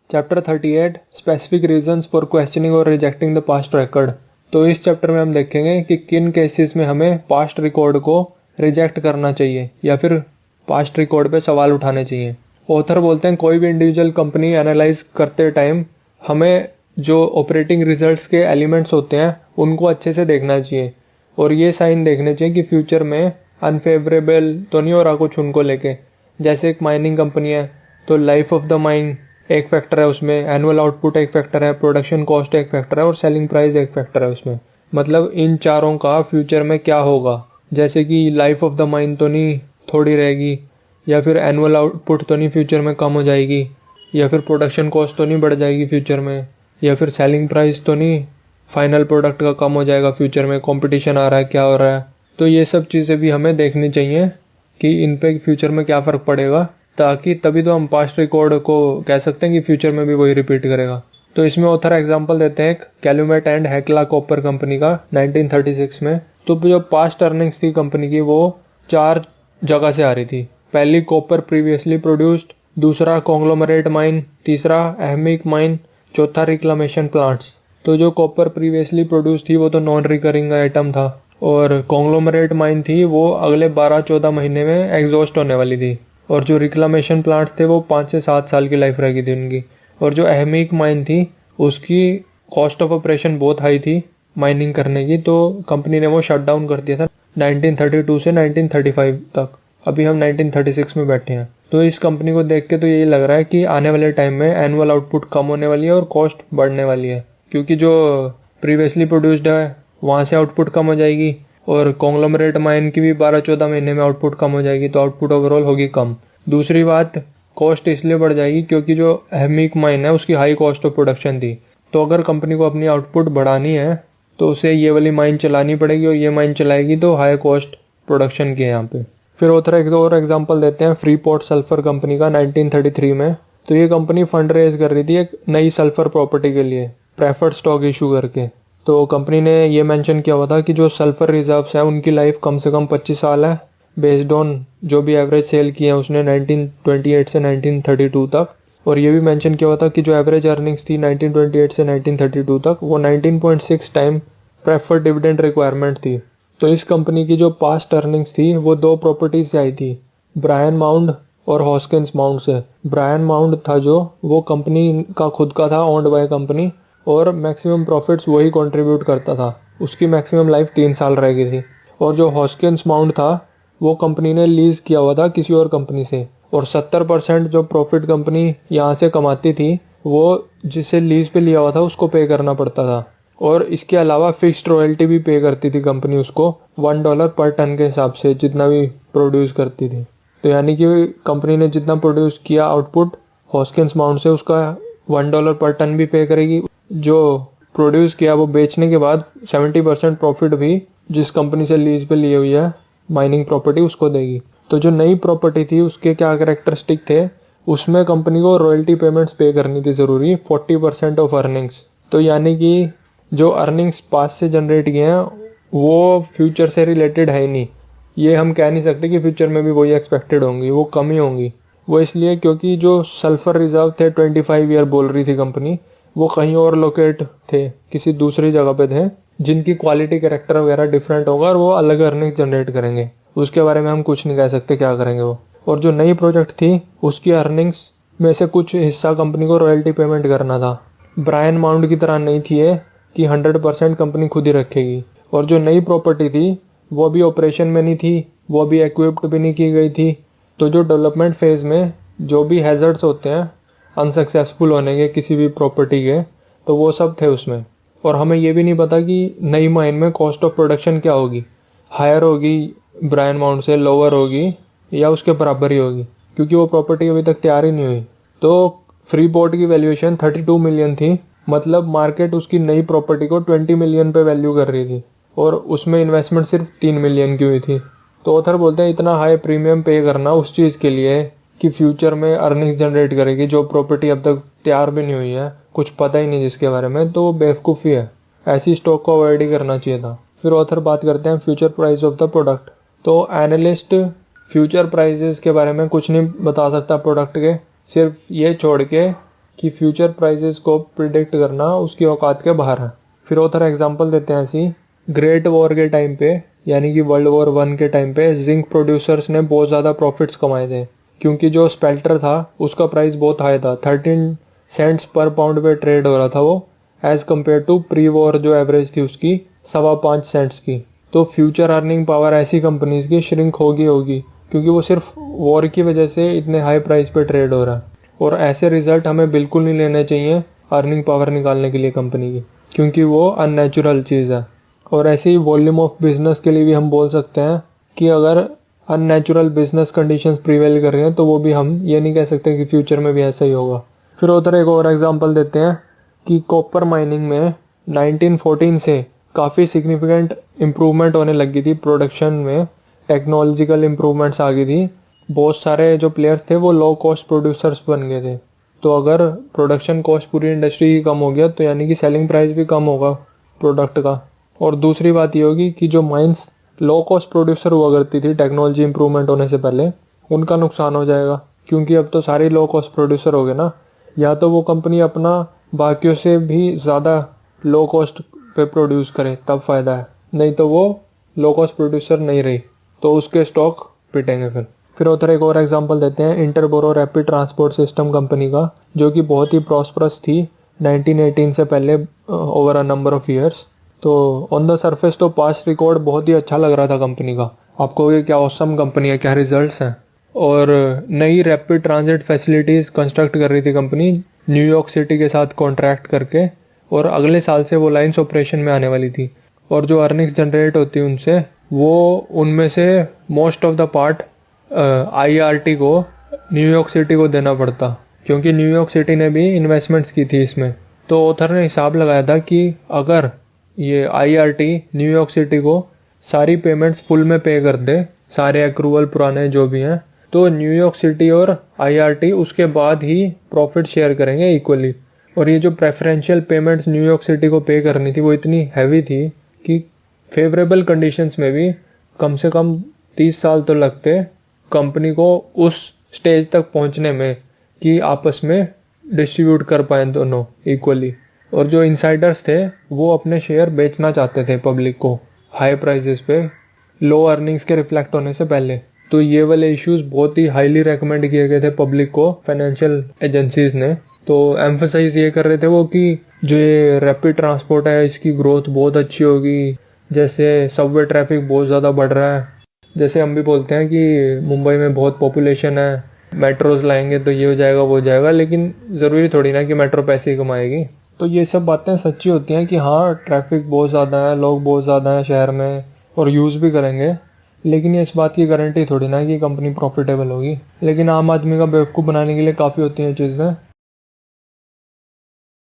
Chapter 38 specific reasons for questioning और rejecting the past record. तो इस चैप्टर में हम देखेंगे कि किन केसेस में हमें पास्ट रिकॉर्ड को रिजेक्ट करना चाहिए या फिर पास्ट रिकॉर्ड पे सवाल उठाने चाहिए। ऑथर बोलते हैं कोई भी इंडिविजुअल कंपनी एनालाइज करते टाइम हमें जो ऑपरेटिंग रिजल्ट्स के एलिमेंट्स होते हैं उनको अच्छे से देखना चाहिए और ये साइन देखने चाहिए कि फ्यूचर में अनफेवरेबल तो नहीं हो रहा कुछ उनको लेके। जैसे एक माइनिंग कंपनी है तो लाइफ ऑफ द माइन एक फैक्टर है उसमें, एनुअल आउटपुट एक फैक्टर है, प्रोडक्शन कॉस्ट एक फैक्टर है और सेलिंग प्राइस एक फैक्टर है उसमें। मतलब इन चारों का फ्यूचर में क्या होगा, जैसे कि लाइफ ऑफ द माइन तो नहीं थोड़ी रहेगी, या फिर एनुअल आउटपुट तो नहीं फ्यूचर में कम हो जाएगी, या फिर प्रोडक्शन कॉस्ट तो नहीं बढ़ जाएगी फ्यूचर में, या फिर सेलिंग प्राइस तो नहीं फाइनल प्रोडक्ट का कम हो जाएगा फ्यूचर में, कंपटीशन आ रहा है, क्या हो रहा है। तो ये सब चीज़ें भी हमें देखनी चाहिए कि इन पे फ्यूचर में क्या फ़र्क पड़ेगा, ताकि तभी तो हम पास्ट रिकॉर्ड को कह सकते हैं कि फ्यूचर में भी वही रिपीट करेगा। तो इसमें ऑथर एग्जांपल देते हैं कैलुमेट एंड हेक्ला कॉपर कंपनी का 1936 में। तो जो पास्ट अर्निंग्स थी कंपनी की वो 4 जगह से आ रही थी। पहली कॉपर प्रीवियसली प्रोड्यूस्ड, दूसरा कॉन्ग्लोमरेट माइन, तीसरा अहमिक माइन, चौथा रिक्लामेशन प्लांट्स। तो जो कॉपर प्रीवियसली प्रोड्यूस थी वो तो नॉन रिकरिंग आइटम था और कॉन्ग्लोमरेट माइन थी वो अगले 12-14 महीने में एग्जॉस्ट होने वाली थी, और जो रिक्लामेशन प्लांट थे वो 5 से 7 साल की लाइफ रहेगी थी उनकी। और जो अहमिक माइन थी उसकी कॉस्ट ऑफ ऑपरेशन बहुत हाई थी माइनिंग करने की, तो कंपनी ने वो शट डाउन कर दिया था 1932 से 1935 तक। अभी हम 1936 में बैठे हैं। तो इस कंपनी को देख के तो यही लग रहा है कि आने वाले टाइम में एनुअल आउटपुट कम होने वाली है और कॉस्ट बढ़ने वाली है, क्योंकि जो प्रीवियसली प्रोड्यूस्ड है वहाँ से आउटपुट कम हो जाएगी और कॉन्ग्लोमरेट माइन की भी 12-14 महीने में आउटपुट कम हो जाएगी, तो आउटपुट ओवरऑल होगी कम। दूसरी बात, कॉस्ट इसलिए बढ़ जाएगी क्योंकि जो अहमिक माइन है उसकी हाई कॉस्ट ऑफ प्रोडक्शन थी। तो अगर कंपनी को अपनी आउटपुट बढ़ानी है तो उसे ये वाली माइन चलानी पड़ेगी और ये माइन चलाएगी तो हाई कॉस्ट प्रोडक्शन की है यहाँ पे। फिर ऑथर एक और एग्जांपल देते हैं फ्रीपोर्ट सल्फर कंपनी का 1933 में। तो ये कंपनी फंड रेज कर रही थी एक नई सल्फर प्रॉपर्टी के लिए प्रेफर्ड स्टॉक इशू करके। तो कंपनी ने ये मेंशन किया हुआ था कि जो सल्फर रिजर्व्स हैं उनकी लाइफ कम से कम 25 साल है, बेस्ड ऑन जो भी एवरेज सेल की है उसने 1928 से 1932 तक। और ये भी मेंशन किया हुआ था कि जो एवरेज अर्निंग्स थी 1928 से 1932 तक वो 19.6 टाइम प्रेफर्ड डिविडेंड रिक्वायरमेंट थी। तो इस कंपनी की जो पास्ट अर्निंग्स थी वो 2 प्रॉपर्टीज से आई थी, ब्रायन माउंड और हॉस्किंस माउंड से। ब्रायन माउंड था जो वो कंपनी का खुद का था, ओन्ड बाय कंपनी, और मैक्सिमम प्रॉफिट्स वही कंट्रीब्यूट करता था। उसकी मैक्सिमम लाइफ 3 साल रह गई थी। और जो हॉस्किंस माउंड था वो कंपनी ने लीज किया हुआ था किसी और कंपनी से, और 70% जो प्रॉफिट कंपनी यहाँ से कमाती थी वो जिसे लीज पे लिया हुआ था उसको पे करना पड़ता था। और इसके अलावा फिक्स्ड रॉयल्टी भी पे करती थी कंपनी उसको $1 पर टन के हिसाब से जितना भी प्रोड्यूस करती थी। तो यानी कि कंपनी ने जितना प्रोड्यूस किया आउटपुट हॉस्किंस माउंट से उसका $1 पर टन भी पे करेगी। जो प्रोड्यूस किया वो बेचने के बाद 70% प्रॉफिट भी जिस कंपनी से लीज पे ली हुई है माइनिंग प्रॉपर्टी उसको देगी। तो जो नई प्रॉपर्टी थी उसके क्या कैरेक्टरिस्टिक थे, उसमें कंपनी को रॉयल्टी पेमेंट्स पे करनी थी ज़रूरी 40% ऑफ अर्निंग्स। तो यानी कि जो अर्निंग्स पास से जनरेट किए हैं वो फ्यूचर से रिलेटेड है ही नहीं। ये हम कह नहीं सकते कि फ्यूचर में भी वही एक्सपेक्टेड होंगी, वो कम ही होंगी। वो इसलिए क्योंकि जो सल्फर रिजर्व थे 25 ईयर बोल रही थी कंपनी, वो कहीं और लोकेट थे, किसी दूसरी जगह पे थे, जिनकी क्वालिटी कैरेक्टर वगैरह डिफरेंट होगा और वो अलग अर्निंग जनरेट करेंगे। उसके बारे में हम कुछ नहीं कह सकते क्या करेंगे वो। और जो नई प्रोजेक्ट थी उसकी अर्निंग्स में से कुछ हिस्सा कंपनी को रॉयल्टी पेमेंट करना था। ब्रायन माउंड की तरह नहीं थी ये कि 100% कंपनी खुद ही रखेगी। और जो नई प्रॉपर्टी थी वो भी ऑपरेशन में नहीं थी, वो भी इक्विप्ड भी नहीं की गई थी। तो जो डेवलपमेंट फेज में जो भी हैजर्ड्स होते हैं अनसक्सेसफुल होने के किसी भी प्रॉपर्टी के, तो वो सब थे उसमें। और हमें ये भी नहीं पता कि नई माइन में कॉस्ट ऑफ प्रोडक्शन क्या होगी, हायर होगी ब्रायन माउंट से, लोअर होगी या उसके बराबर ही होगी, क्योंकि वो प्रॉपर्टी अभी तक तैयार ही नहीं हुई। तो फ्रीपोर्ट की वैल्यूएशन 32 मिलियन थी, मतलब मार्केट उसकी नई प्रॉपर्टी को 20 मिलियन पे वैल्यू कर रही थी और उसमें इन्वेस्टमेंट सिर्फ 3 मिलियन की हुई थी। तो ऑथर बोलते हैं इतना हाई प्रीमियम पे करना उस चीज़ के लिए कि फ्यूचर में अर्निंग्स जनरेट करेगी, जो प्रॉपर्टी अब तक तैयार भी नहीं हुई है, कुछ पता ही नहीं जिसके बारे में, तो वो बेवकूफ़ी है। ऐसी स्टॉक को अवॉइड ही करना चाहिए था। फिर ऑथर बात करते हैं future price of the product. तो एनालिस्ट फ्यूचर प्राइजेस के बारे में कुछ नहीं बता सकता प्रोडक्ट के, सिर्फ ये छोड़ के कि फ्यूचर प्राइसेस को प्रिडिक्ट करना उसकी औकात के बाहर है। फिर ऑथर एग्जांपल देते हैं ऐसी, ग्रेट वॉर के टाइम पे यानी कि वर्ल्ड वॉर 1 के टाइम पे जिंक प्रोड्यूसर्स ने बहुत ज़्यादा प्रॉफिट्स कमाए थे, क्योंकि जो स्पेल्टर था उसका प्राइस बहुत हाई था, 13 सेंट्स पर पाउंड पे ट्रेड हो रहा था वो, as compare to pre war जो एवरेज थी उसकी 5.25 सेंट्स की। तो फ्यूचर अर्निंग पावर ऐसी कंपनीज की श्रिंक होगी क्योंकि वो सिर्फ वॉर की वजह से इतने हाई प्राइस पे ट्रेड हो रहा है। और ऐसे रिजल्ट हमें बिल्कुल नहीं लेने चाहिए अर्निंग पावर निकालने के लिए कंपनी की, क्योंकि वो अननेचुरल चीज़ है। और ऐसे ही वॉल्यूम ऑफ बिजनेस के लिए भी हम बोल सकते हैं कि अगर अननेचुरल बिजनेस कंडीशंस प्रिवेल कर रहे हैं तो वो भी हम ये नहीं कह सकते कि फ्यूचर में भी ऐसा ही होगा। फिर उधर एक और एग्जांपल देते हैं कि कॉपर माइनिंग में 1914 से काफ़ी सिग्निफिकेंट इम्प्रूवमेंट होने लगी थी प्रोडक्शन में, टेक्नोलॉजिकल इम्प्रूवमेंट्स आ गई थी, बहुत सारे जो प्लेयर्स थे वो लो कॉस्ट प्रोड्यूसर्स बन गए थे। तो अगर प्रोडक्शन कॉस्ट पूरी इंडस्ट्री की कम हो गया तो यानी कि सेलिंग प्राइस भी कम होगा प्रोडक्ट का। और दूसरी बात ये होगी कि जो माइंस लो कॉस्ट प्रोड्यूसर हुआ करती थी टेक्नोलॉजी इंप्रूवमेंट होने से पहले, उनका नुकसान हो जाएगा, क्योंकि अब तो सारे लो कॉस्ट प्रोड्यूसर हो गए ना। या तो वो कंपनी अपना बाकियों से भी ज़्यादा लो कॉस्ट पे प्रोड्यूस करे तब फ़ायदा है, नहीं तो वो लो कॉस्ट प्रोड्यूसर नहीं रही तो उसके स्टॉक पिटेंगे। फिर उधर एक और एग्जांपल देते हैं इंटरबोरो रैपिड ट्रांसपोर्ट सिस्टम कंपनी का, जो कि बहुत ही प्रॉस्परस थी 1918 से पहले over a number of years. तो ऑन द सरफेस तो पास्ट रिकॉर्ड बहुत ही अच्छा लग रहा था कंपनी का, आपको ये क्या ऑसम कंपनी है, क्या रिजल्ट्स हैं। और नई रैपिड ट्रांजिट फैसिलिटीज़ कंस्ट्रक्ट कर रही थी कंपनी न्यूयॉर्क सिटी के साथ कॉन्ट्रैक्ट करके, और अगले साल से वो लाइन्स ऑपरेशन में आने वाली थी। और जो अर्निंग्स जनरेट होती उनसे वो उनमें से most of the part IRT को न्यूयॉर्क सिटी को देना पड़ता, क्योंकि न्यूयॉर्क सिटी ने भी इन्वेस्टमेंट्स की थी इसमें। तो ऑथर ने हिसाब लगाया था कि अगर ये आईआरटी न्यूयॉर्क सिटी को सारी पेमेंट्स फुल में पे कर दे, सारे एक्रूवल पुराने जो भी हैं, तो न्यूयॉर्क सिटी और आईआरटी उसके बाद ही प्रॉफिट शेयर करेंगे इक्वली। और ये जो प्रेफरेंशियल पेमेंट्स न्यूयॉर्क सिटी को पे करनी थी वो इतनी हैवी थी कि फेवरेबल कंडीशंस में भी कम से कम 30 साल तो लगते कंपनी को उस स्टेज तक पहुंचने में कि आपस में डिस्ट्रीब्यूट कर पाए दोनों इक्वली। और जो इनसाइडर्स थे वो अपने शेयर बेचना चाहते थे पब्लिक को हाई प्राइसेस पे, लो अर्निंग्स के रिफ्लेक्ट होने से पहले। तो ये वाले इश्यूज बहुत ही हाईली रेकमेंड किए गए थे पब्लिक को फाइनेंशियल एजेंसीज ने। तो एम्फसाइज ये कर रहे थे वो कि जो ये रैपिड ट्रांसपोर्ट है इसकी ग्रोथ बहुत अच्छी होगी, जैसे सबवे ट्रैफिक बहुत ज़्यादा बढ़ रहा है, जैसे हम भी बोलते हैं कि मुंबई में बहुत पॉपुलेशन है, मेट्रोज लाएंगे तो ये हो जाएगा वो हो जाएगा, लेकिन ज़रूरी थोड़ी ना कि मेट्रो पैसे ही कमाएगी। तो ये सब बातें सच्ची होती हैं कि हाँ ट्रैफिक बहुत ज़्यादा है, लोग बहुत ज़्यादा हैं शहर में और यूज़ भी करेंगे, लेकिन ये इस बात की गारंटी थोड़ी ना कि कंपनी प्रॉफिटेबल होगी। लेकिन आम आदमी का बेवकूफ़ बनाने के लिए काफ़ी होती हैं चीज़ें।